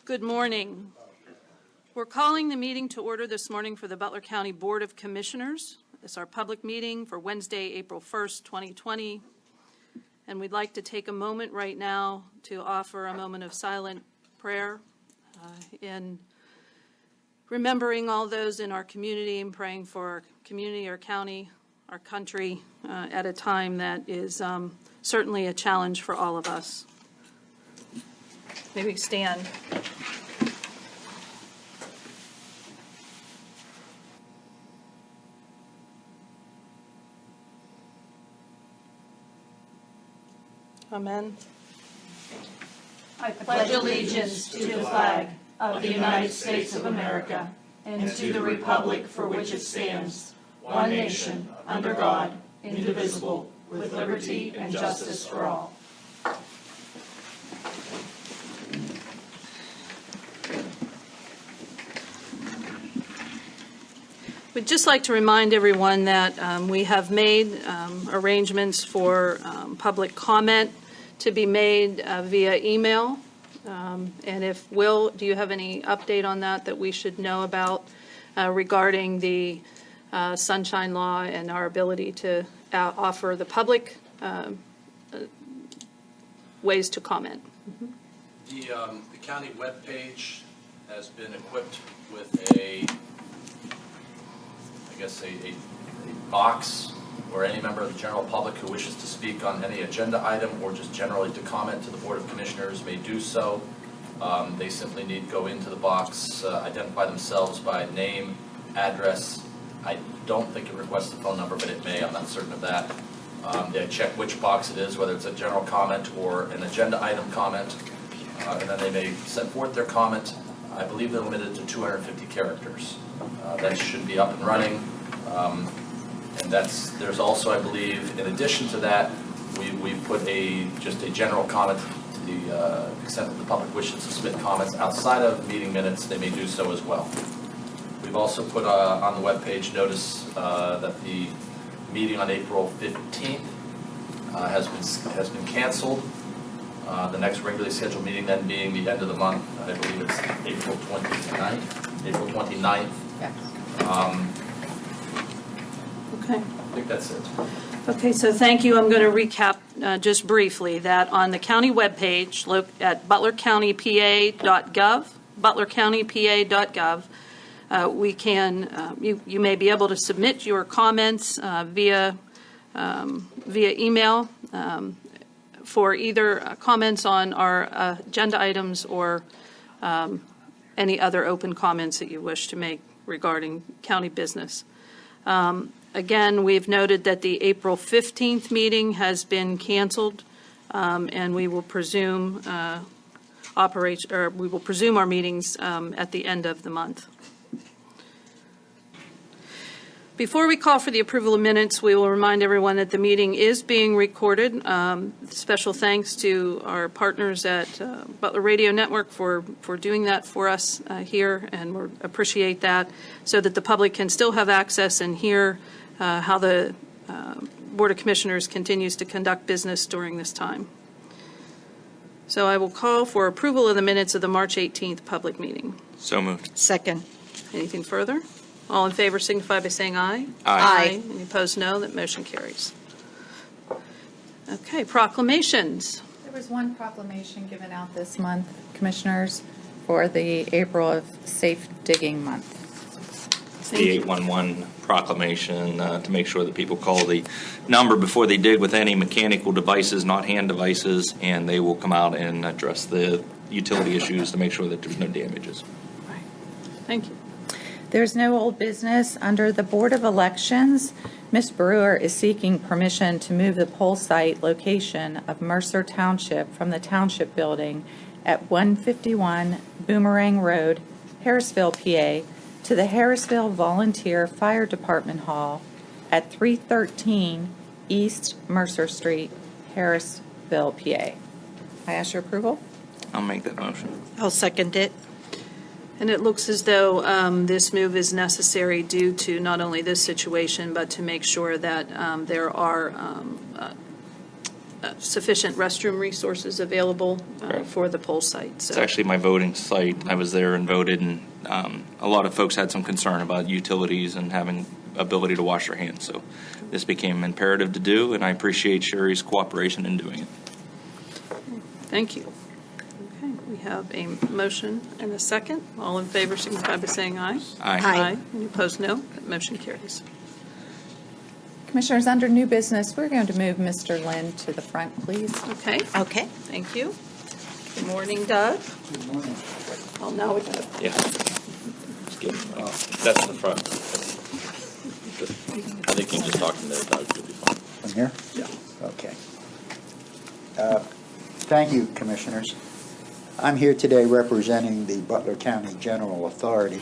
Good morning. We're calling the meeting to order this morning for the Butler County Board of Commissioners. It's our public meeting for Wednesday, April 1st, 2020. And we'd like to take a moment right now to offer a moment of silent prayer in remembering all those in our community and praying for our community, our county, our country at a time that is certainly a challenge for all of us. Maybe stand. Amen. I pledge allegiance to the flag of the United States of America and to the republic for which it stands, one nation, under God, indivisible, with liberty and justice for all. We'd just like to remind everyone that we have made arrangements for public comment to be made via email. And if Will, do you have any update on that we should know about regarding the Sunshine Law and our ability to offer the public ways to comment? Mm-hmm. The county webpage has been equipped with a box where any member of the general public who wishes to speak on any agenda item or just generally to comment to the Board of Commissioners may do so. They simply need to go into the box, identify themselves by name, address. I don't think it requests a phone number, but it may. I'm not certain of that. They check which box it is, whether it's a general comment or an agenda item comment, and then they may set forth their comment. I believe they're limited to 250 characters. That should be up and running. And there's also, I believe, in addition to that, we put just a general comment to the extent that the public wishes to submit comments outside of meeting minutes, they may do so as well. We've also put on the webpage notice that the meeting on April 15th has been canceled. The next regularly scheduled meeting then being the end of the month. I believe it's April 29th. April 29th. Yes. Okay. I think that's it. Okay, so thank you. I'm going to recap just briefly that on the county webpage, look at butlercountypa.gov, butlercountypa.gov, we can, you may be able to submit your comments via email for either comments on our agenda items or any other open comments that you wish to make regarding county business. Again, we've noted that the April 15th meeting has been canceled, and we will presume our meetings at the end of the month. Before we call for the approval of minutes, we will remind everyone that the meeting is being recorded. Special thanks to our partners at Butler Radio Network for doing that for us here, and we appreciate that, so that the public can still have access and hear how the Board of Commissioners continues to conduct business during this time. So I will call for approval of the minutes of the March 18th public meeting. So moved. Second. Anything further? All in favor signify by saying aye. Aye. Any opposed, no. That motion carries. Okay, proclamations. There was one proclamation given out this month, Commissioners, for the April of Safe Digging Month. It's the 811 proclamation to make sure that people call the number before they dig with any mechanical devices, not hand devices, and they will come out and address the utility issues to make sure that there's no damages. Right. Thank you. There's no old business. Under the Board of Elections, Ms. Brewer is seeking permission to move the poll site location of Mercer Township from the Township Building at 151 Boomerang Road, Harrisville, PA, to the Harrisville Volunteer Fire Department Hall at 313 East Mercer Street, Harrisville, PA. I ask your approval. I'll make that motion. I'll second it. And it looks as though this move is necessary due to not only this situation, but to make sure that there are sufficient restroom resources available Correct. for the poll site. It's So, actually my voting site. I was there and voted, and a lot of folks had some concern about utilities and having ability to wash their hands. So this became imperative to do, and I appreciate Sherry's cooperation in doing it. thank you. Okay, we have a motion and a second. All in favor signify by saying aye. Aye. Any opposed, no. That motion carries. Commissioners, under new business, we're going to move Mr. Lynn to the front, please. Okay, Okay. thank you. Good morning, Doug. Good morning. Oh, now we got to Yeah. Just give him, that's the front. I think you can just talk to there, Doug. You'll be fine. From here? Yeah. Okay. Thank you, Commissioners. I'm here today representing the Butler County General Authority.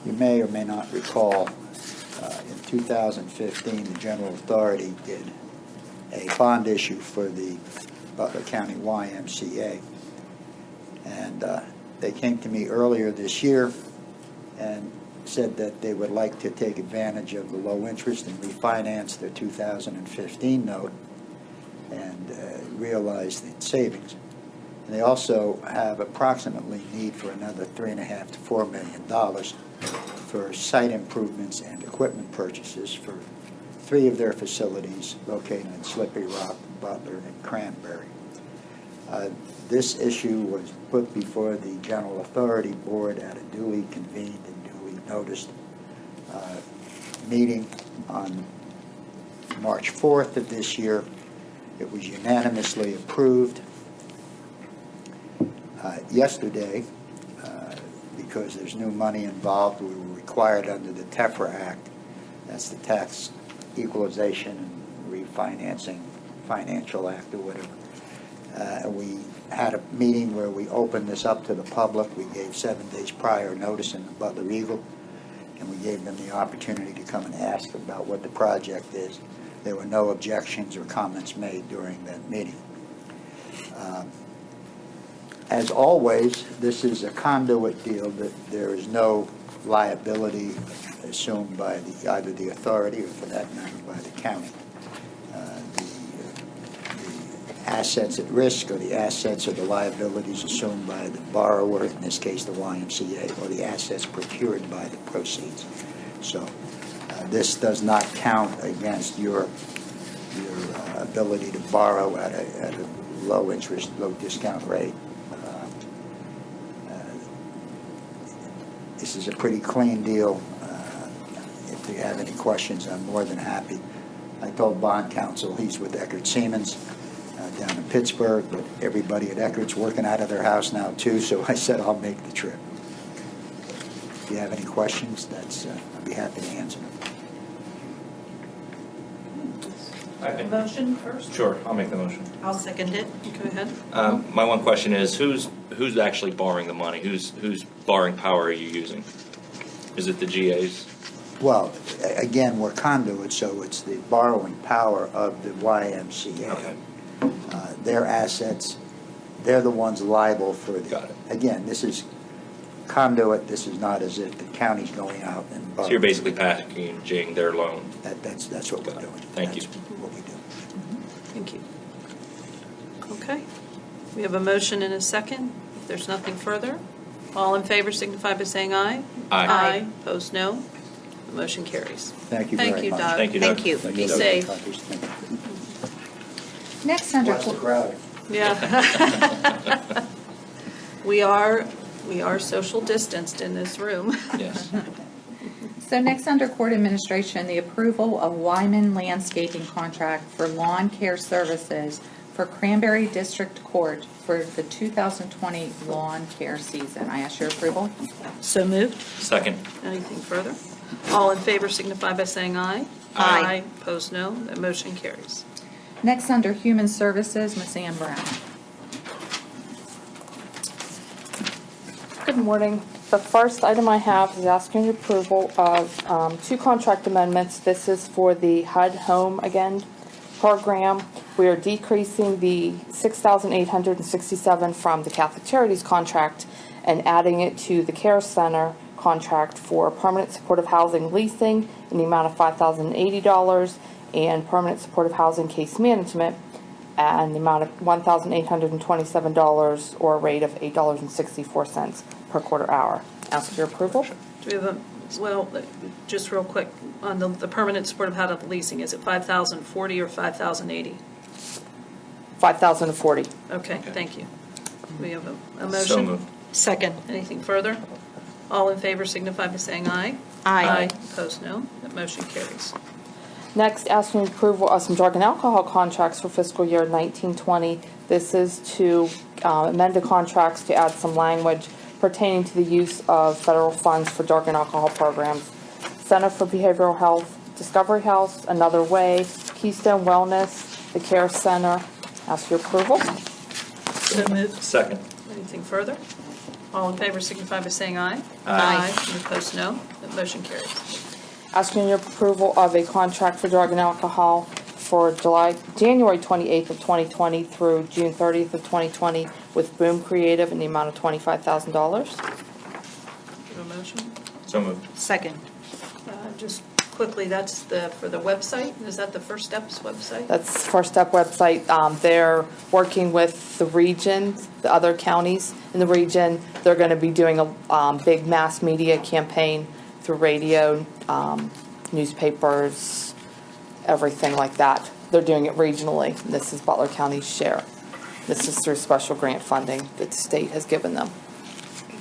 You may or may not recall, in 2015, the General Authority did a bond issue for the Butler County YMCA. And they came to me earlier this year and said that they would like to take advantage of the low interest and refinance their 2015 note and realize the savings. And they also have approximately need for another $3.5 to $4 million for site improvements and equipment purchases for 3 of their facilities located in Slippery Rock, Butler, and Cranberry. This issue was put before the General Authority Board at a duly convened and duly noticed meeting on March 4th of this year. It was unanimously approved. Yesterday, because there's new money involved, we were required under the TEFRA Act, that's the Tax Equalization and Refinancing Financial Act or whatever. We had a meeting where we opened this up to the public. We gave 7 days prior notice in the Butler Eagle, and we gave them the opportunity to come and ask about what the project is. There were no objections or comments made during that meeting. As always, this is a conduit deal that there is no liability assumed by either the authority or, for that matter, by the county. The assets at risk or the assets or the liabilities assumed by the borrower, in this case the YMCA, or the assets procured by the proceeds. So this does not count against your ability to borrow at a low interest, low discount rate. This is a pretty clean deal. If you have any questions, I'm more than happy. I told bond counsel he's with Eckert Siemens down in Pittsburgh, but everybody at Eckert's working out of their house now too, so I said I'll make the trip. If you have any questions, I'd be happy to answer them. motion first. Sure, I'll make the motion. I'll second it. Go ahead. My one question is, who's actually borrowing the money? Whose borrowing power are you using? Is it the GAs? Well, again, we're conduits, so it's the borrowing power of the YMCA. Okay. Their assets, they're the ones liable for the. Got it. Again, this is conduit. This is not as if the county's going out and borrowing. So you're basically packaging their loan. That's what we're Got it. doing. Thank you. That's what we do. Thank you. Okay. We have a motion and a second. If there's nothing further, all in favor signify by saying aye. Aye. Aye. Opposed, no. The motion carries. Thank you very much. Thank you, Doug. Thank you, Doug. Thank you. Be safe. Next under, Watch the crowd. Yeah. We are social distanced in this room. Yes. so next under court administration, the approval of Wyman Landscaping contract for lawn care services for Cranberry District Court for the 2020 lawn care season. I ask your approval. So moved. Second. Anything further? All in favor signify by saying aye. Aye. Opposed, no. The motion carries. Next under human services, Ms. Ann Brown. Good morning. The first item I have is asking approval of 2 contract amendments. This is for the HUD Home Again program. We are decreasing the $6,867 from the Catholic Charities contract and adding it to the Care Center contract for permanent supportive housing leasing in the amount of $5,080 and permanent supportive housing case management, and the amount of $1,827 or a rate of $8.64 per quarter hour. Ask for your approval. Do we have a, well, just real quick, on the permanent supportive housing leasing, is it 5,040 or 5,080? 5,040. Okay, thank you. We have a motion? So moved. Second. Anything further? All in favor signify by saying aye. Aye. Opposed, no. That motion carries. Next, asking approval of some drug and alcohol contracts for fiscal year 1920. This is to amend the contracts to add some language pertaining to the use of federal funds for drug and alcohol programs. Center for Behavioral Health, Discovery Health, Another Way, Keystone Wellness, the Care Center. Ask your approval. So moved. Second. Anything further? All in favor signify by saying aye. Aye. Any opposed, no. That motion carries. Asking your approval of a contract for drug and alcohol for January 28th of 2020 through June 30th of 2020 with Boom Creative in the amount of $25,000. Do you have a motion? So moved. Second. Just quickly, that's for the website? Is that the First Steps website? That's First Step website. They're working with the region, the other counties in the region. They're going to be doing a big mass media campaign through radio, newspapers, everything like that. They're doing it regionally. This is Butler County's share. This is through special grant funding that the state has given them.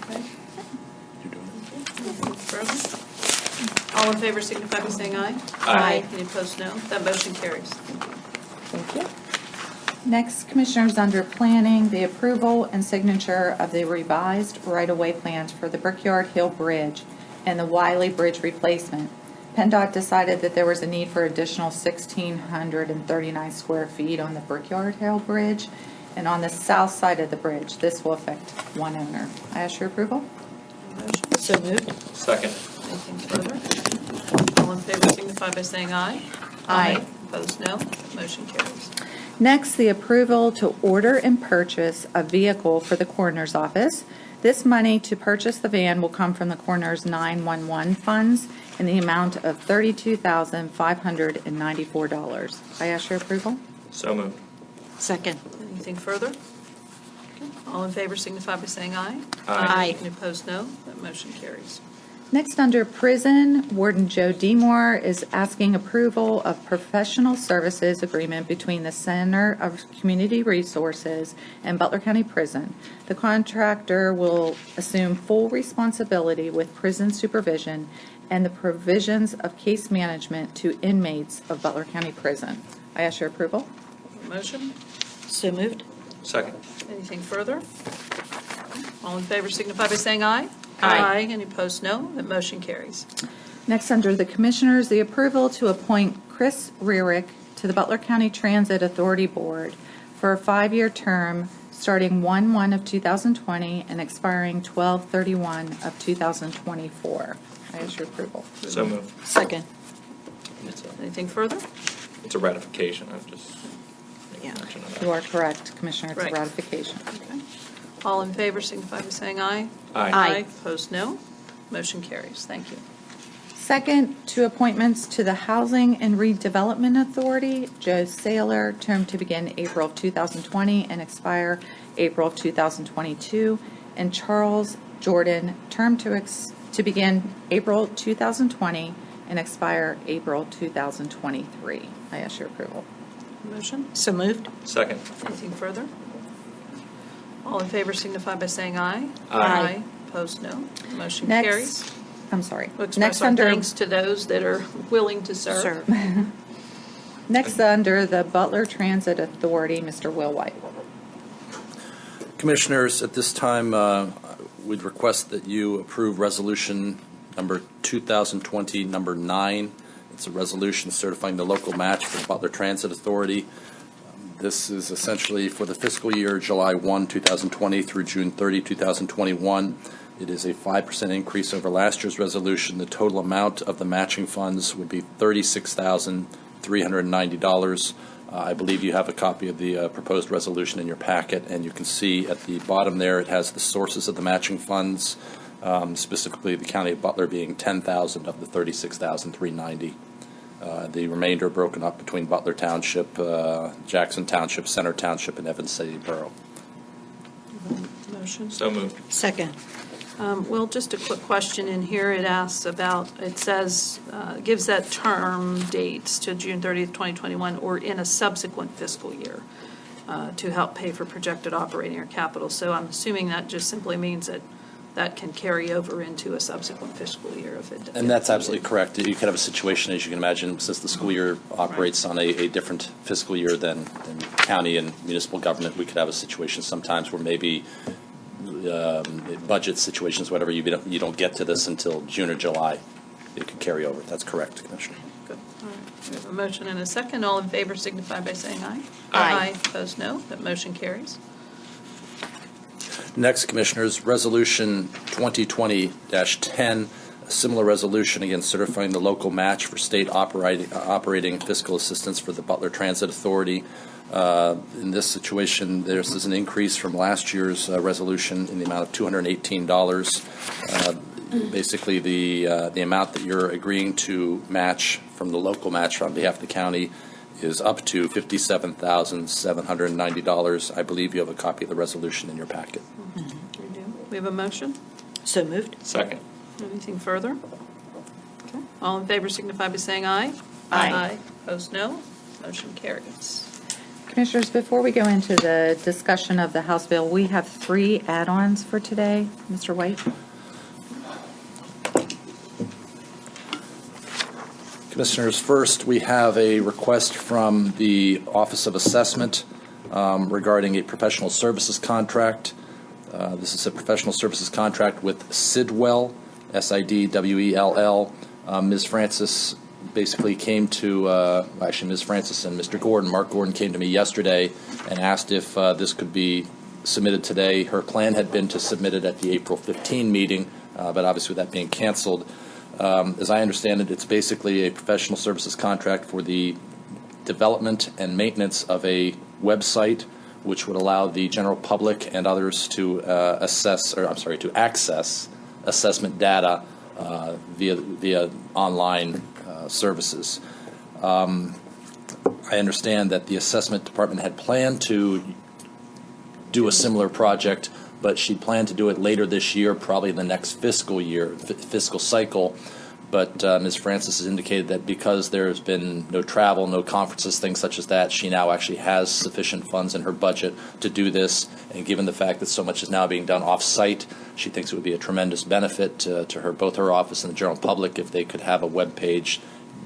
Okay. Further? All in favor signify by saying aye. Aye. Any opposed, no. That motion carries. Thank you. Next, Commissioners, under Planning, the approval and signature of the revised right-of-way plans for the Brickyard Hill Bridge and the Wiley Bridge replacement. PennDOT decided that there was a need for additional 1,639 square feet on the Brickyard Hill Bridge and on the south side of the bridge. This will affect one owner. I ask your approval. Motion. So moved. Second. Anything further? All in favor signify by saying aye. Aye. Opposed, no. Motion carries. Next, the approval to order and purchase a vehicle for the coroner's office. This money to purchase the van will come from the coroner's 911 funds in the amount of $32,594. I ask your approval. So moved. Second. Anything further? Okay. All in favor signify by saying aye. Aye. Any opposed, no. That motion carries. Next, under Prison, Warden Joe Demore is asking approval of professional services agreement between the Center of Community Resources and Butler County Prison. The contractor will assume full responsibility with prison supervision and the provisions of case management to inmates of Butler County Prison. I ask your approval. Motion. So moved. Second. Anything further? All in favor signify by saying aye. Aye. Any opposed, no. That motion carries. Next, under the Commissioners, the approval to appoint Chris Rearick to the Butler County Transit Authority Board for a 5-year term starting 1/1 of 2020 and expiring 12/31 of 2024. I ask your approval. So moved. Second. Anything further? It's a ratification. I'm just making Yeah. mention of that. You are correct, Commissioner. It's a Right. ratification. Okay. All in favor signify by saying aye. Aye. Opposed, no. Motion carries. Thank you. Second, two appointments to the Housing and Redevelopment Authority. Joe Saylor, term to begin April of 2020 and expire April of 2022. And Charles Jordan, term to begin April 2020 and expire April 2023. I ask your approval. Motion. So moved. Second. Anything further? All in favor signify by saying aye. Aye. Opposed, no. Motion Next- carries. I'm sorry. We'll express Next our under thanks to those that are willing to serve. Next under the Butler Transit Authority, Mr. Will White. Commissioners, at this time, we'd request that you approve resolution number 2020, number 9. It's a resolution certifying the local match for the Butler Transit Authority. This is essentially for the fiscal year July 1, 2020 through June 30, 2021. It is a 5% increase over last year's resolution. The total amount of the matching funds would be $36,390. I believe you have a copy of the proposed resolution in your packet, and you can see at the bottom there it has the sources of the matching funds, specifically the County of Butler being $10,000 of the $36,390. The remainder broken up between Butler Township, Jackson Township, Center Township, and Evans City Borough. Motion? So moved. Second. Well, just a quick question in here. It asks about, it says, gives that term dates to June 30th, 2021, or in a subsequent fiscal year to help pay for projected operating or capital. So I'm assuming that just simply means that that can carry over into a subsequent fiscal year if it. And that's absolutely correct. You could have a situation, as you can imagine, since the school year operates on a different fiscal year than county and municipal government, we could have a situation sometimes where maybe budget situations, whatever, you don't get to this until June or July. It could carry over. That's correct, Commissioner. Good. All right. We have a motion and a second. All in favor signify by saying aye. Aye. Opposed, no. That motion carries. Next, Commissioners, Resolution 2020-10, a similar resolution, again, certifying the local match for state operating fiscal assistance for the Butler Transit Authority. In this situation, this is an increase from last year's resolution in the amount of $218. Basically, the amount that you're agreeing to match from the local match on behalf of the county is up to $57,790. I believe you have a copy of the resolution in your packet. We do. We have a motion. So moved. Second. Anything further? Okay. All in favor signify by saying aye. Aye. Opposed, no. Motion carries. Commissioners, before we go into the discussion of the House bill, we have 3 add-ons for today. Mr. White? Commissioners, first, we have a request from the Office of Assessment regarding a professional services contract. This is a professional services contract with Sidwell, S-I-D-W-E-L-L. Ms. Francis basically came to, actually Ms. Francis and Mr. Gordon, Mark Gordon, came to me yesterday and asked if this could be submitted today. Her plan had been to submit it at the April 15 meeting, but obviously with that being canceled, as I understand it, it's basically a professional services contract for the development and maintenance of a website which would allow the general public and others to to access assessment data via online services. I understand that the assessment department had planned to do a similar project, but she planned to do it later this year, probably the next fiscal cycle. But Ms. Francis has indicated that because there's been no travel, no conferences, things such as that, she now actually has sufficient funds in her budget to do this. And given the fact that so much is now being done off-site, she thinks it would be a tremendous benefit to her, both her office and the general public, if they could have a web page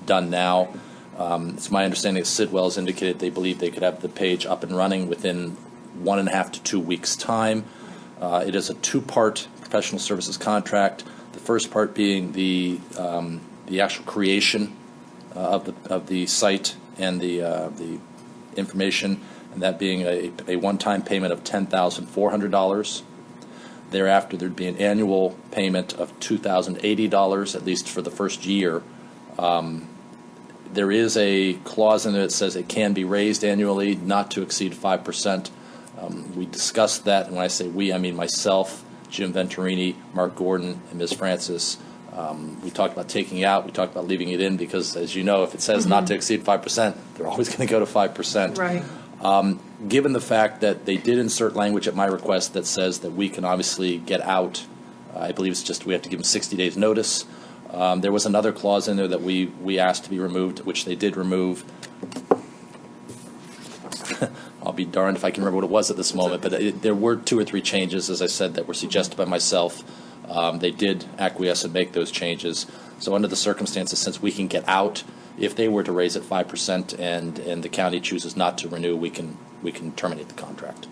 done now. It's my understanding that Sidwell has indicated they believe they could have the page up and running within 1.5 to 2 weeks' time. It is a 2-part professional services contract. The first part being the actual creation of the site and the information, and that being a one-time payment of $10,400. Thereafter, there'd be an annual payment of $2,080, at least for the first year. There is a clause in there that says it can be raised annually, not to exceed 5%. We discussed that, and when I say we, I mean myself, Jim Venturini, Mark Gordon, and Ms. Francis. We talked about taking it out. We talked about leaving it in because, as you know, if it says not to exceed 5%, they're always going to go to 5%. Right. Given the fact that they did insert language at my request that says that we can obviously get out, I believe it's just we have to give them 60 days notice. There was another clause in there that we asked to be removed, which they did remove. I'll be darned if I can remember what it was at this moment, but there were 2 or 3 changes, as I said, that were suggested by myself. They did acquiesce and make those changes. So under the circumstances, since we can get out, if they were to raise it 5% and the county chooses not to renew, we can terminate the contract.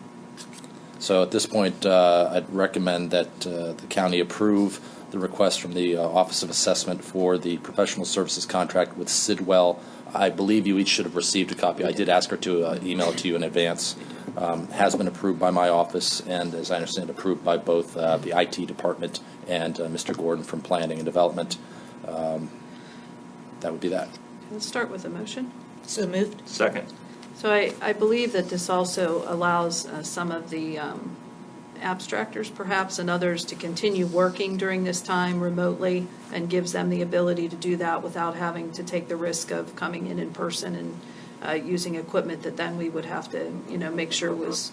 So at this point, I'd recommend that the county approve the request from the Office of Assessment for the professional services contract with Sidwell. I believe you each should have received a copy. I did ask her to email it to you in advance. Has been approved by my office and, as I understand, approved by both the IT department and Mr. Gordon from Planning and Development. That would be that. Let's start with a motion. So moved. Second. So I believe that this also allows some of the abstractors perhaps and others to continue working during this time remotely, and gives them the ability to do that without having to take the risk of coming in person and using equipment that then we would have to, make sure was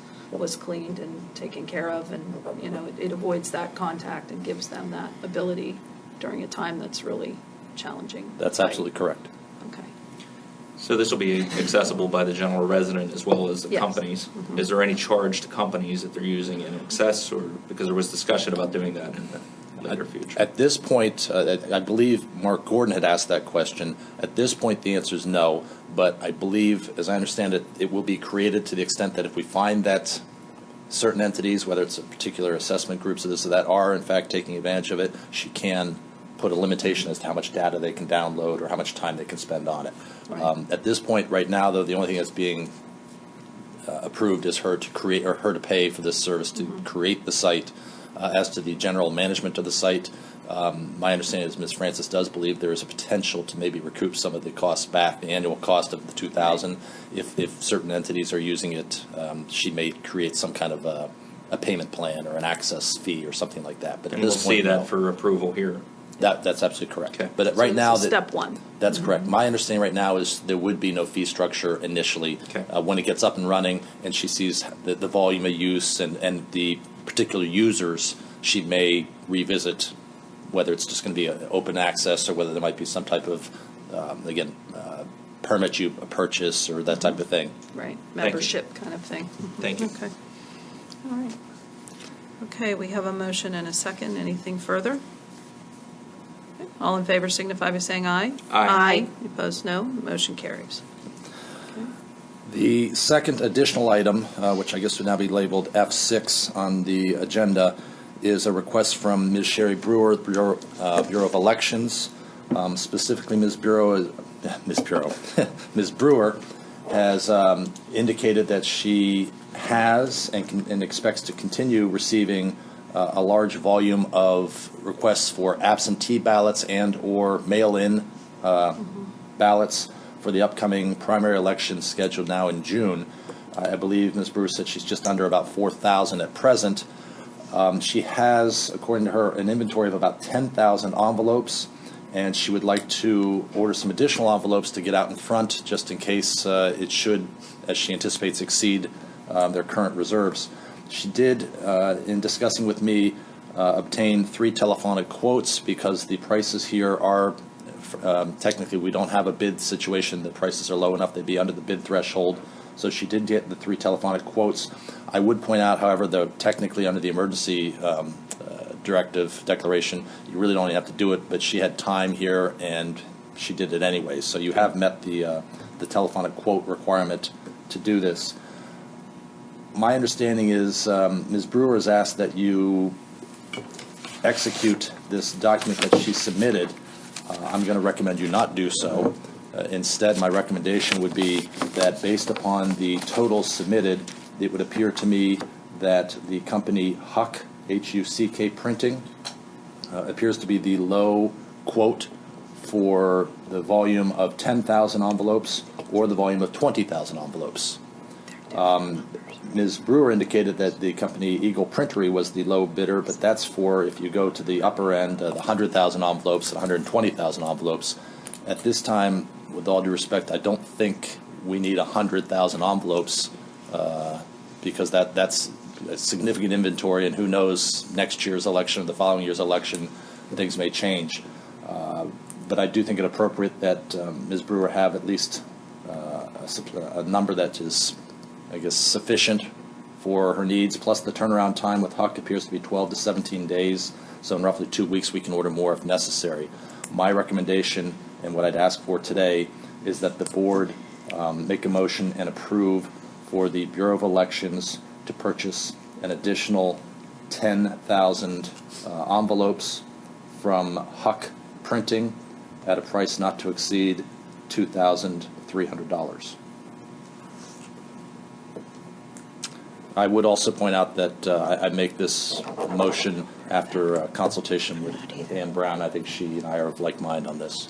cleaned and taken care of. And, it avoids that contact and gives them that ability during a time that's really challenging. That's absolutely correct. Okay. So this will be accessible by the general resident as well as the Yes. companies. Is there any charge to companies that they're using in excess, or because there was discussion about doing that in the later future? At this point, I believe Mark Gordon had asked that question. At this point, the answer is no, but I believe, as I understand it, it will be created to the extent that if we find that certain entities, whether it's a particular assessment groups or this or that, are in fact taking advantage of it, she can put a limitation as to how much data they can download or how much time they can spend on it. Right. At this point, right now, though, the only thing that's being approved is her to create, or her to pay for this service to create the site. As to the general management of the site, my understanding is Ms. Francis does believe there is a potential to maybe recoup some of the costs back, the annual cost of the $2,000. If certain entities are using it, she may create some kind of a payment plan or an access fee or something like that. But at And we'll this point, see that no. for approval here. That's absolutely correct. Okay. But So right this now, is step one. that's correct. My understanding right now is there would be no fee structure initially. Okay. When it gets up and running and she sees the volume of use and the particular users, she may revisit whether it's just going to be an open access or whether there might be some type of, permit you a purchase or that type of thing. Right, you. membership kind of thing. Thank you. Okay. All right. Okay, we have a motion and a second. Anything further? Okay. All in favor signify by saying aye. Aye. Opposed, no. Motion carries. The second additional item, which I guess would now be labeled F6 on the agenda, is a request from Ms. Sherry Brewer, Bureau of Elections. Specifically, Ms. Brewer has indicated that she has and expects to continue receiving a large volume of requests for absentee ballots and or mail-in ballots for the upcoming primary election scheduled now in June. I believe Ms. Brewer said she's just under about 4,000 at present. She has, according to her, an inventory of about 10,000 envelopes, and she would like to order some additional envelopes to get out in front just in case it should, as she anticipates, exceed their current reserves. She did, in discussing with me, obtain 3 telephonic quotes because the prices here are technically we don't have a bid situation. The prices are low enough they'd be under the bid threshold. So she did get the 3 telephonic quotes. I would point out, however, that technically under the emergency directive declaration, you really don't have to do it, but she had time here and she did it anyway. So you have met the telephonic quote requirement to do this. My understanding is Ms. Brewer has asked that you execute this document that she submitted. I'm going to recommend you not do so. Instead, my recommendation would be that based upon the totals submitted, it would appear to me that the company Huck, H-U-C-K Printing, appears to be the low quote for the volume of 10,000 envelopes or the volume of 20,000 envelopes. Ms. Brewer indicated that the company Eagle Printery was the low bidder, but that's for if you go to the upper end, the 100,000 envelopes and 120,000 envelopes. At this time, with all due respect, I don't think we need 100,000 envelopes because that's a significant inventory, and who knows, next year's election or the following year's election, things may change. But I do think it appropriate that Ms. Brewer have at least a number that is, I guess, sufficient for her needs, plus the turnaround time with Huck appears to be 12 to 17 days, so in roughly 2 weeks we can order more if necessary. My recommendation, and what I'd ask for today, is that the board make a motion and approve for the Bureau of Elections to purchase an additional 10,000 envelopes from Huck Printing at a price not to exceed $2,300. I would also point out that I make this motion after consultation with Ann Brown. I think she and I are of like mind on this.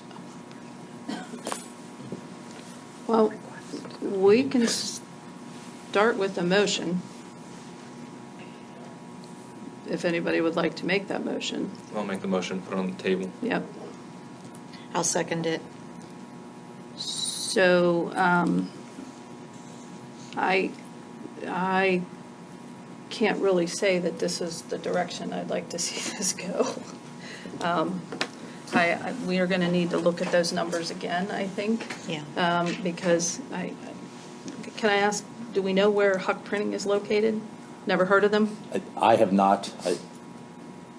Well, we can start with a motion. if anybody would like to make that motion. I'll make the motion, put it on the table. Yep. I'll second it. So, I can't really say that this is the direction I'd like to see this go. We are going to need to look at those numbers again, I think. Yeah. Because can I ask, do we know where Huck Printing is located? Never heard of them? I have not,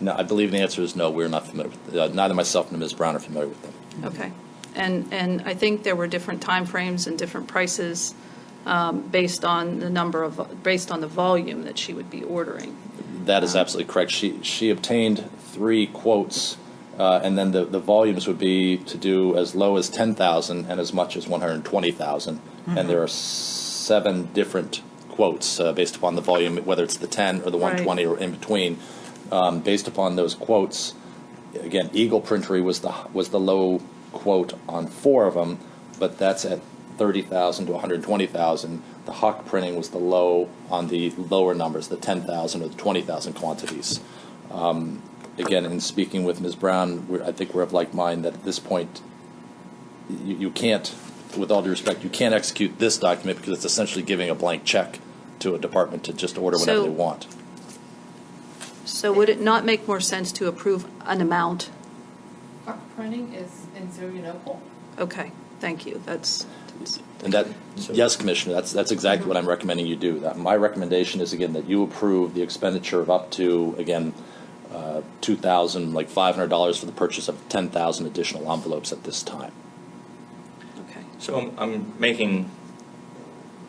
no, I believe the answer is no, we're not familiar with, neither myself nor Ms. Brown are familiar with them. Okay. And I think there were different timeframes and different prices based on the volume that she would be ordering. That is absolutely correct. She obtained 3 quotes, and then the volumes would be to do as low as 10,000 and as much as 120,000. And there are 7 different quotes based upon the volume, whether it's the 10 or the 120 or in between. Based upon those quotes, again, Eagle Printery was the low quote on 4 of them, but that's at 30,000 to 120,000. The Huck Printing was the low on the lower numbers, the 10,000 or the 20,000 quantities. Again, in speaking with Ms. Brown, I think we're of like mind that at this point, you can't, with all due respect, you can't execute this document because it's essentially giving a blank check to a department to just order whatever they want. So would it not make more sense to approve an amount? Huck Printing is in Zerinople. Okay, thank you. And that, yes, Commissioner, that's exactly what I'm recommending you do. My recommendation is, again, that you approve the expenditure of up to, again, $2,500 for the purchase of 10,000 additional envelopes at this time. Okay. So I'm making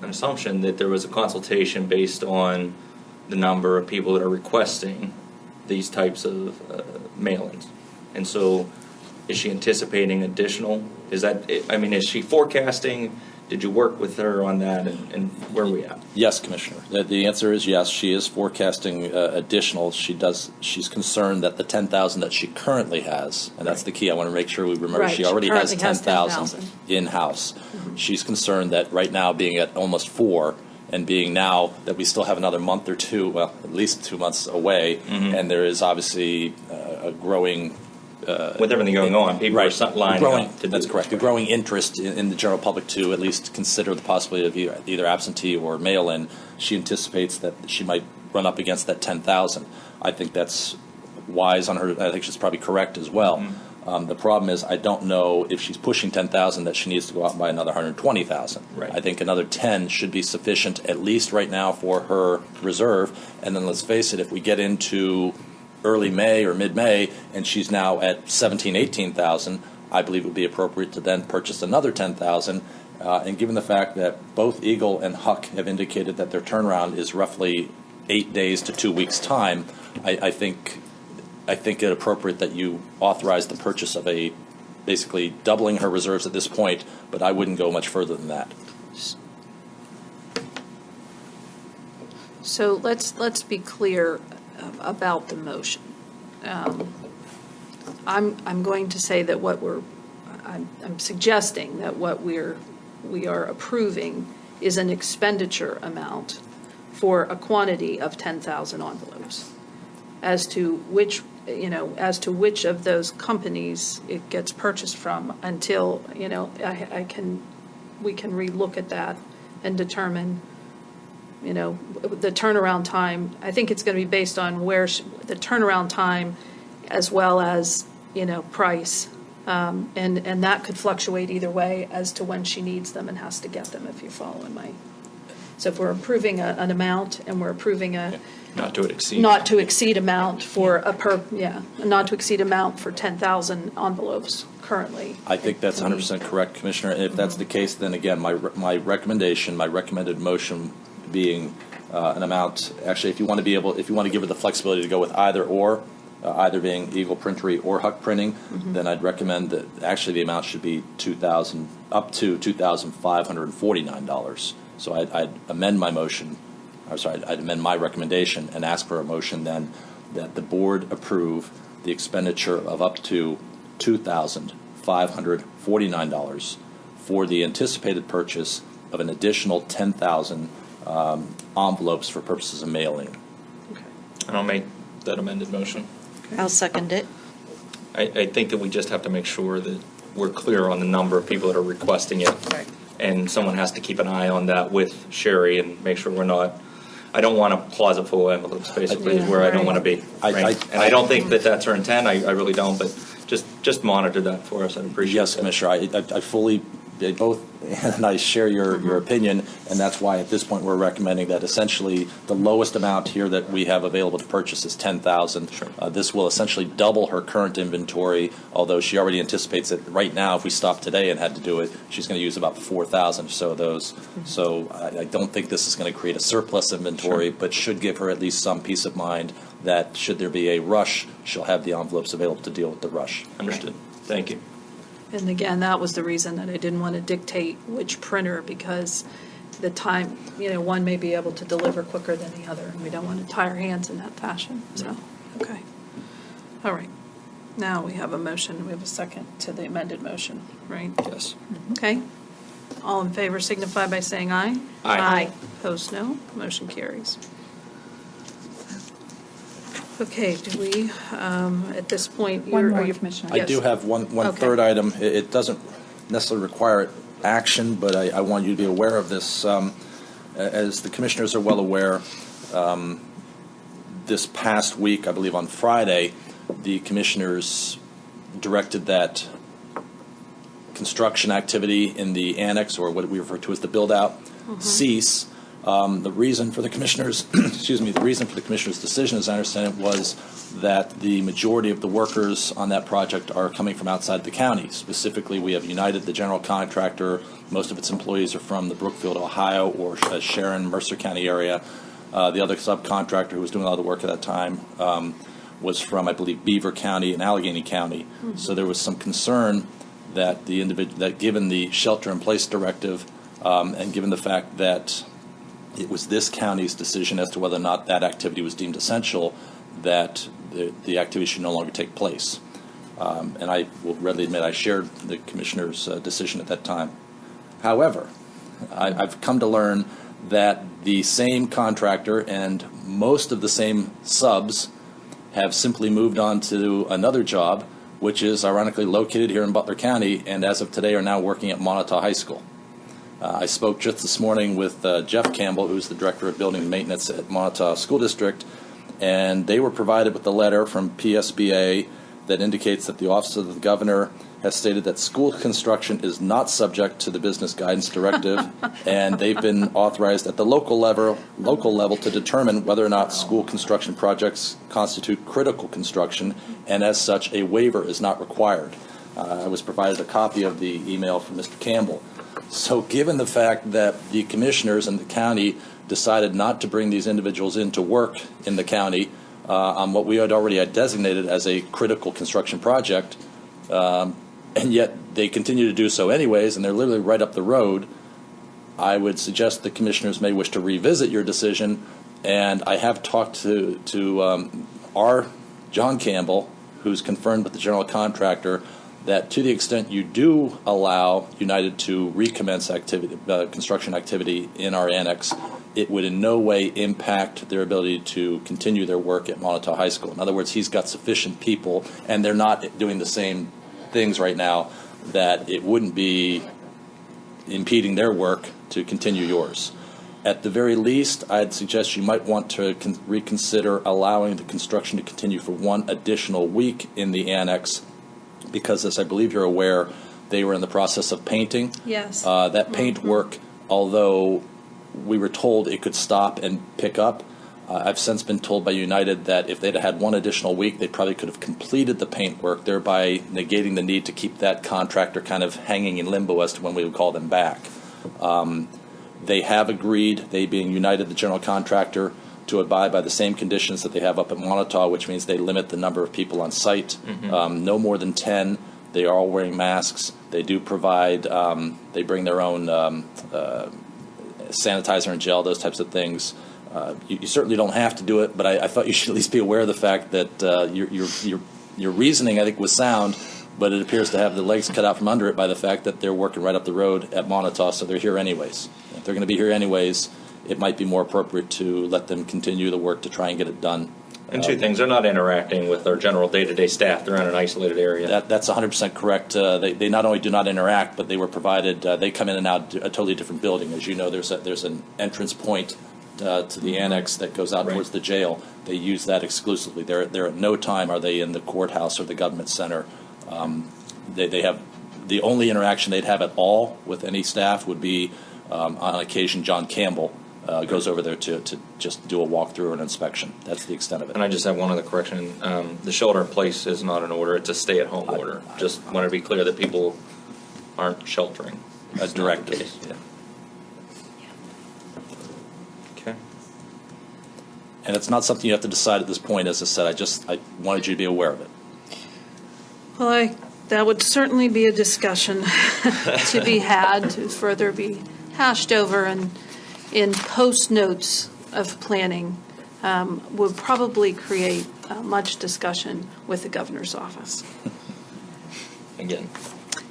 an assumption that there was a consultation based on the number of people that are requesting these types of mailings. And so is she anticipating additional? Is she forecasting? Did you work with her on that, and where are we at? Yes, Commissioner. The answer is yes. She is forecasting additional. She's concerned that the 10,000 that she currently has, and that's the key. I want to make sure we remember. Right. She already has Currently has 10,000 in-house. Mm-hmm. She's concerned that right now, being at almost 4, and being now that we still have another month or 2, well, at least 2 months away, and there is obviously a growing. With everything going on, people are lining up to do That's this. correct. A growing interest in the general public to at least consider the possibility of either absentee or mail-in. She anticipates that she might run up against that 10,000. I think that's wise on her. I think she's probably correct as well. Mm-hmm. The problem is I don't know if she's pushing 10,000 that she needs to go out and buy another 120,000. Right. I think another 10 should be sufficient at least right now for her reserve. And then let's face it, if we get into early May or mid-May, and she's now at 18,000, I believe it would be appropriate to then purchase another 10,000. And given the fact that both Eagle and Huck have indicated that their turnaround is roughly 8 days to 2 weeks' time, I think it appropriate that you authorize the purchase of basically doubling her reserves at this point, but I wouldn't go much further than that. So let's be clear about the motion. I'm going to say that I'm suggesting that what we are approving is an expenditure amount for a quantity of 10,000 envelopes. As to which of those companies it gets purchased from until, we can relook at that and determine the turnaround time. I think it's going to be based on where the turnaround time as well as, price. And that could fluctuate either way as to when she needs them and has to get them, if you're following my. So if we're approving an amount and we're approving not to exceed amount for not to exceed amount for 10,000 envelopes currently. I think that's 100% correct, Commissioner. And if that's the case, then again, my recommended motion being an amount. Actually, if you want to give her the flexibility to go with either or, either being Eagle Printery or Huck Printing, then I'd recommend that actually the amount should be up to $2,549. So I'd amend my motion. I'd amend my recommendation and ask for a motion then that the board approve the expenditure of up to $2,549 for the anticipated purchase of an additional 10,000 envelopes for purposes of mailing. Okay. And I'll make that amended motion. I'll second it. I think that we just have to make sure that we're clear on the number of people that are requesting it. Right. And someone has to keep an eye on that with Sherry and make sure we're not, I don't want a closet full of envelopes, basically, is where I don't want to be. right? And I don't think that that's her intent, I really don't, but just monitor that for us, I'd appreciate it. Yes, Commissioner, I fully, both Ann and I share your opinion, and that's why at this point we're recommending that essentially the lowest amount here that we have available to purchase is $10,000. Sure. This will essentially double her current inventory, although she already anticipates that right now, if we stopped today and had to do it, she's going to use about 4,000 or so of those. So I don't think this is going to create a surplus inventory, but should give her at least some peace of mind that should there be a rush, she'll have the envelopes available to deal with the rush. Understood. Thank you. And again, that was the reason that I didn't want to dictate which printer, because the time, one may be able to deliver quicker than the other, and we don't want to tie our hands in that fashion, so, okay. All right. Now we have a motion, we have a second to the amended motion, right? Yes. Okay. All in favor signify by saying aye. Aye. Opposed, no. Motion carries. Okay, do we, at this point, One more, are you? Commissioner. I do have one Okay. third item. It doesn't necessarily require action, but I want you to be aware of this. As the commissioners are well aware, this past week, I believe on Friday, the commissioners directed that construction activity in the annex, or what we refer to as the build-out, cease. The reason for the commissioners, the reason for the commissioners' decision, as I understand it, was that the majority of the workers on that project are coming from outside the county. Specifically, we have United, the general contractor. Most of its employees are from the Brookfield, Ohio, or Sharon, Mercer County area. The other subcontractor who was doing a lot of the work at that time was from, I believe, Beaver County and Allegheny County. So there was some concern that that given the shelter-in-place directive and given the fact that it was this county's decision as to whether or not that activity was deemed essential, that the activity should no longer take place. And I will readily admit I shared the commissioner's decision at that time. However, I've come to learn that the same contractor and most of the same subs have simply moved on to another job, which is ironically located here in Butler County, and as of today are now working at Montauk High School. I spoke just this morning with Jeff Campbell, who's the Director of Building and Maintenance at Montauk School District, and they were provided with a letter from PSBA that indicates that the Office of the Governor has stated that school construction is not subject to the Business Guidance Directive, and they've been authorized at the local level to determine whether or not school construction projects constitute critical construction, and as such, a waiver is not required. I was provided a copy of the email from Mr. Campbell. So given the fact that the commissioners and the county decided not to bring these individuals in to work in the county on what we had already designated as a critical construction project, and yet they continue to do so anyways, and they're literally right up the road, I would suggest the commissioners may wish to revisit your decision. And I have talked to our John Campbell, who's confirmed with the general contractor, that to the extent you do allow United to recommence construction activity in our annex, it would in no way impact their ability to continue their work at Montauk High School. In other words, he's got sufficient people, and they're not doing the same things right now, that it wouldn't be impeding their work to continue yours. At the very least, I'd suggest you might want to reconsider allowing the construction to continue for one additional week in the annex, because, as I believe you're aware, they were in the process of painting. Yes. That paint work, although we were told it could stop and pick up, I've since been told by United that if they'd had one additional week, they probably could have completed the paint work, thereby negating the need to keep that contractor kind of hanging in limbo as to when we would call them back. They have agreed, they being United, the general contractor, to abide by the same conditions that they have up at Montauk, which means they limit the number of people on site, no more than 10. They are all wearing masks. They do provide, they bring their own sanitizer and gel, those types of things. You certainly don't have to do it, but I thought you should at least be aware of the fact that your reasoning, I think, was sound, but it appears to have the legs cut out from under it by the fact that they're working right up the road at Montauk, so they're here anyways. If they're going to be here anyways, it might be more appropriate to let them continue the work to try and get it done. And two things, they're not interacting with their general day-to-day staff. They're in an isolated area. That's 100% correct. They not only do not interact, but they were provided, they come in and out a totally different building. As you know, there's an entrance point to the annex that goes out towards the jail. They use that exclusively. They're at no time are they in the courthouse or the government center. They have the only interaction they'd have at all with any staff would be on occasion John Campbell goes over there to just do a walkthrough or an inspection. That's the extent of it. And I just have one other correction. The shelter in place is not an order. It's a stay-at-home order. Just want to be clear that people aren't sheltering. A directive. Yeah. Okay. And it's not something you have to decide at this point. As I said, I wanted you to be aware of it. Well, that would certainly be a discussion to be had, to further be hashed over, and in post notes of planning would probably create much discussion with the governor's office. Again.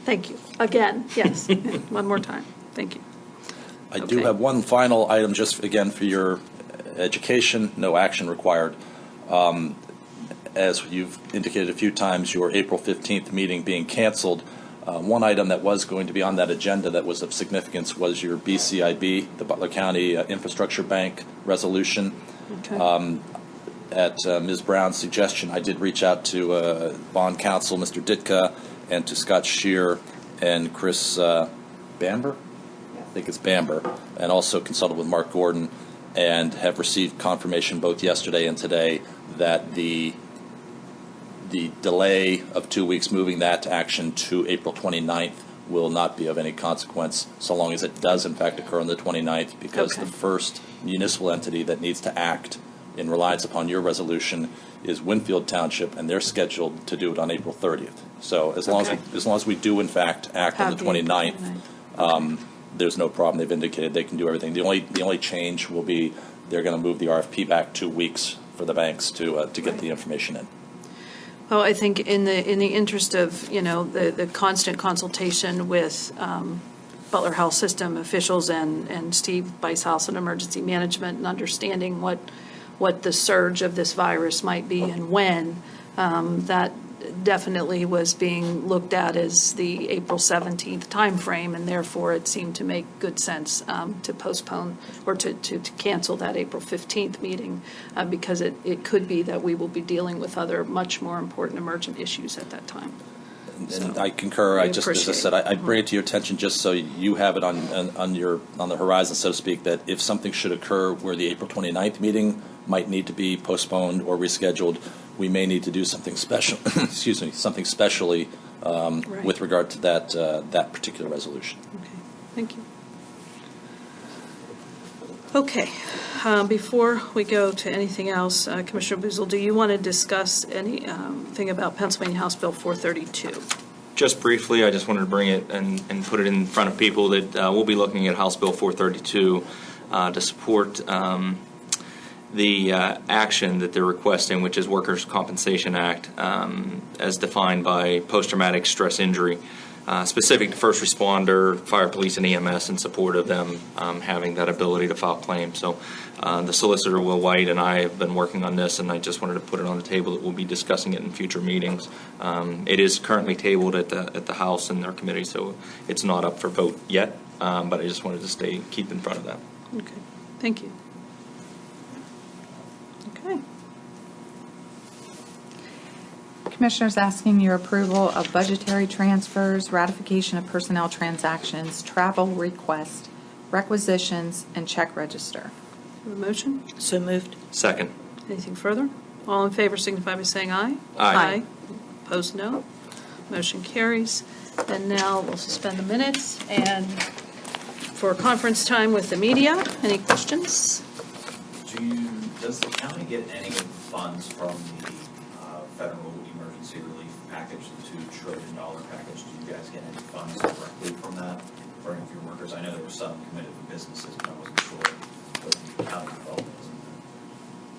Thank you. Again, yes. One more time. Thank you. I do Okay. have one final item, just again for your education, no action required. As you've indicated a few times, your April 15th meeting being canceled. One item that was going to be on that agenda that was of significance was your BCIB, the Butler County Infrastructure Bank resolution. Okay. At Ms. Brown's suggestion, I did reach out to bond counsel, Mr. Ditka, and to Scott Shear and Chris Bamber? I think it's Bamber, and also consulted with Mark Gordon, and have received confirmation both yesterday and today that the delay of 2 weeks moving that action to April 29th will not be of any consequence, so long as it does in fact occur on the 29th, because Okay. the first municipal entity that needs to act in reliance upon your resolution is Winfield Township, and they're scheduled to do it on April 30th. So as long Okay. as we do in fact act on Have the the 29th, 29th. there's no problem. They've indicated they can do everything. The only change will be they're going to move the RFP back 2 weeks for the banks to get the information in. Well, I think in the interest of, the constant consultation with Butler Health System officials and Steve Bicehouse in Emergency Management, and understanding what the surge of this virus might be and when, that definitely was being looked at as the April 17th timeframe, and therefore it seemed to make good sense to postpone or to cancel that April 15th meeting, because it could be that we will be dealing with other much more important emergent issues at that time. And I concur. we I just, as I appreciate said, it. I bring it to your attention just so you have it on the horizon, so to speak, that if something should occur where the April 29th meeting might need to be postponed or rescheduled, we may need to do something special. Excuse me, something specially Right. with regard to that particular resolution. Okay, thank you. Okay, before we go to anything else, Commissioner Boozle, do you want to discuss anything about Pennsylvania House Bill 432? Just briefly, I just wanted to bring it and put it in front of people that we'll be looking at House Bill 432 to support the action that they're requesting, which is Workers' Compensation Act, as defined by post-traumatic stress injury, specific to first responder, fire, police, and EMS, in support of them having that ability to file claims. So the solicitor, Will White, and I have been working on this, and I just wanted to put it on the table that we'll be discussing it in future meetings. It is currently tabled at the House and their committee, so it's not up for vote yet, but I just wanted to keep in front of that. Okay, thank you. Okay. Commissioners asking your approval of budgetary transfers, ratification of personnel transactions, travel request, requisitions, and check register. A motion? So moved. Second. Anything further? All in favor signify by saying aye. Aye. Opposed, no. Motion carries. And now we'll suspend the minutes and for conference time with the media. Any questions? Does the county get any funds from the federal emergency relief package, the $2 trillion package? Do you guys get any funds directly from that for any of your workers? I know there were some committed to businesses, but I wasn't sure what the county involvement is in that.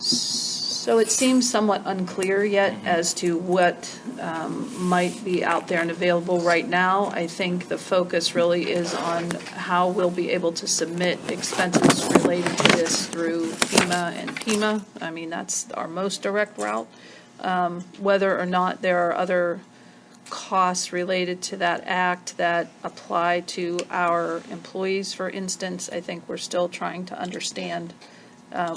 So it seems somewhat unclear yet as to what might be out there and available right now. I think the focus really is on how we'll be able to submit expenses related to this through FEMA and PEMA. I mean, that's our most direct route. Whether or not there are other costs related to that act that apply to our employees, for instance, I think we're still trying to understand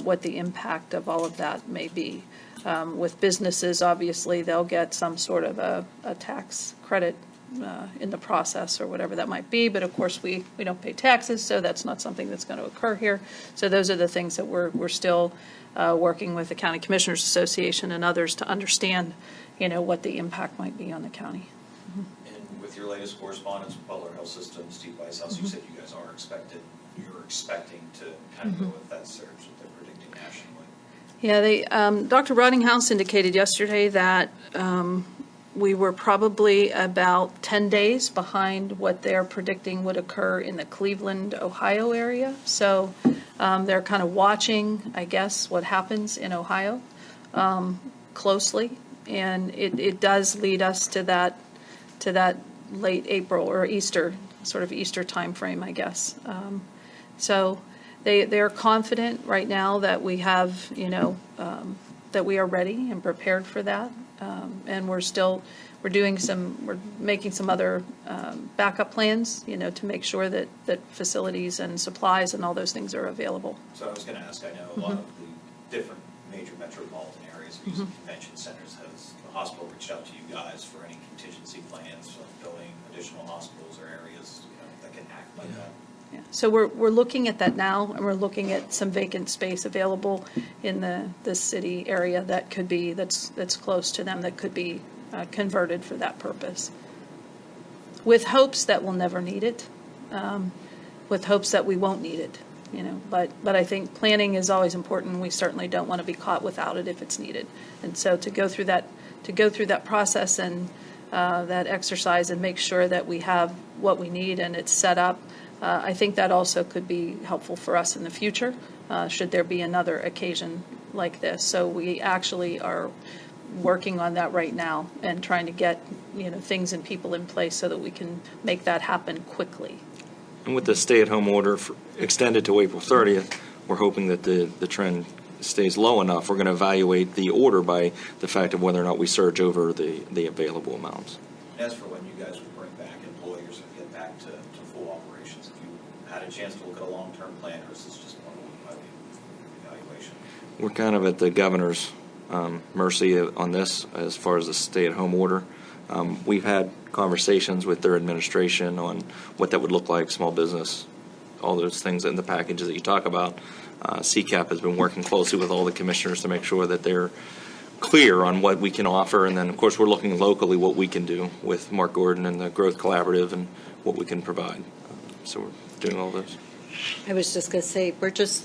what the impact of all of that may be. With businesses, obviously, they'll get some sort of a tax credit in the process or whatever that might be, but of course we don't pay taxes, so that's not something that's going to occur here. So those are the things that we're still working with the County Commissioners Association and others to understand, what the impact might be on the county. And with your latest correspondence with Butler Health System, Steve Weiss House, you said you guys you're expecting to kind of go with that surge that they're predicting nationally. Yeah, Dr. Rottinghouse indicated yesterday that we were probably about 10 days behind what they're predicting would occur in the Cleveland, Ohio area. So they're kind of watching, I guess, what happens in Ohio closely. And it does lead us to that late April or Easter, sort of Easter time frame, I guess. So they're confident right now that we have, that we are ready and prepared for that. And we're making some other backup plans, to make sure that facilities and supplies and all those things are available. So I was going to ask, I know a lot of the different major metropolitan areas are using convention centers. Has the hospital reached out to you guys for any contingency plans of building additional hospitals or areas that can act like that? Yeah. So we're looking at that now, and we're looking at some vacant space available in the city area that could be that's close to them, that could be converted for that purpose, with hopes that we'll never need it, with hopes that we won't need it. But I think planning is always important. We certainly don't want to be caught without it if it's needed, and so to go through that process and that exercise and make sure that we have what we need and it's set up. I think that also could be helpful for us in the future, should there be another occasion like this. So we actually are working on that right now and trying to get things and people in place so that we can make that happen quickly. And with the stay-at-home order extended to April 30th, we're hoping that the trend stays low enough. We're going to evaluate the order by the fact of whether or not we surge over the available amounts. As for when you guys would bring back employers and get back to full operations, if you had a chance to look at a long-term plan, or is this just one evaluation? We're kind of at the governor's mercy on this as far as the stay-at-home order. We've had conversations with their administration on what that would look like, small business, all those things in the packages that you talk about. CCAP has been working closely with all the commissioners to make sure that they're clear on what we can offer, and then of course we're looking locally what we can do with Mark Gordon and the Growth Collaborative and what we can provide. So we're doing all this. I was just going to say,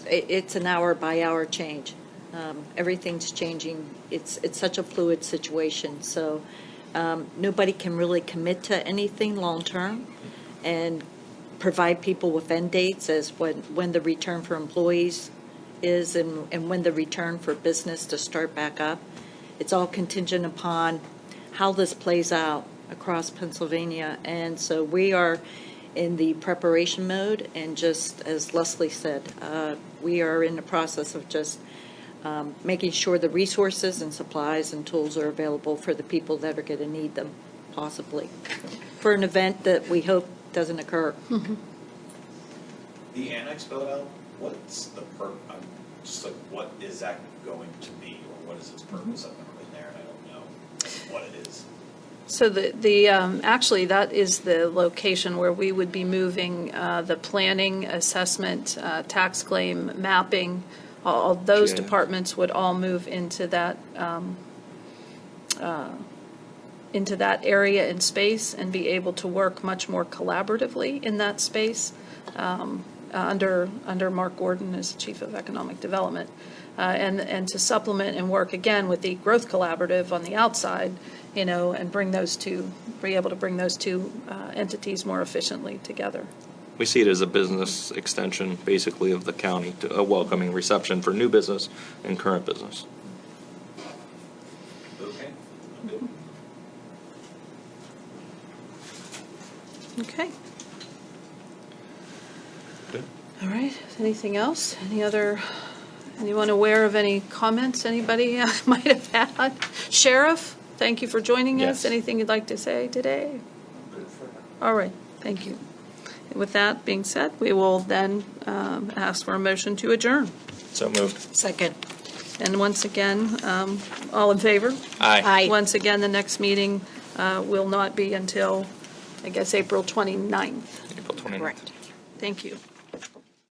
it's an hour by hour change. Everything's changing. It's such a fluid situation. So nobody can really commit to anything long term and provide people with end dates as when the return for employees is and when the return for business to start back up. It's all contingent upon how this plays out across Pennsylvania. And so we are in the preparation mode, and just as Leslie said, we are in the process of just making sure the resources and supplies and tools are available for the people that are going to need them, possibly, for an event that we hope doesn't occur. The annex build out, what's the what is that going to be, or what is its purpose? I've never been there and I don't know what it is. So actually that is the location where we would be moving the planning, assessment, tax claim, mapping. All those departments would all move into that area and space and be able to work much more collaboratively in that space under Mark Gordon as Chief of Economic Development, and to supplement and work again with the Growth Collaborative on the outside, and be able to bring those two entities more efficiently together. We see it as a business extension, basically, of the county, to a welcoming reception for new business and current business. Okay. All right, anything else? Anyone aware of any comments anybody might have had? Sheriff, thank you for joining us. Yes. Anything you'd like to say today? All right, thank you. With that being said, we will then ask for a motion to adjourn. So moved. Second. And once again, all in favor? Aye. Once again, the next meeting will not be until, I guess, April 29th. April 29th. Correct. Thank you.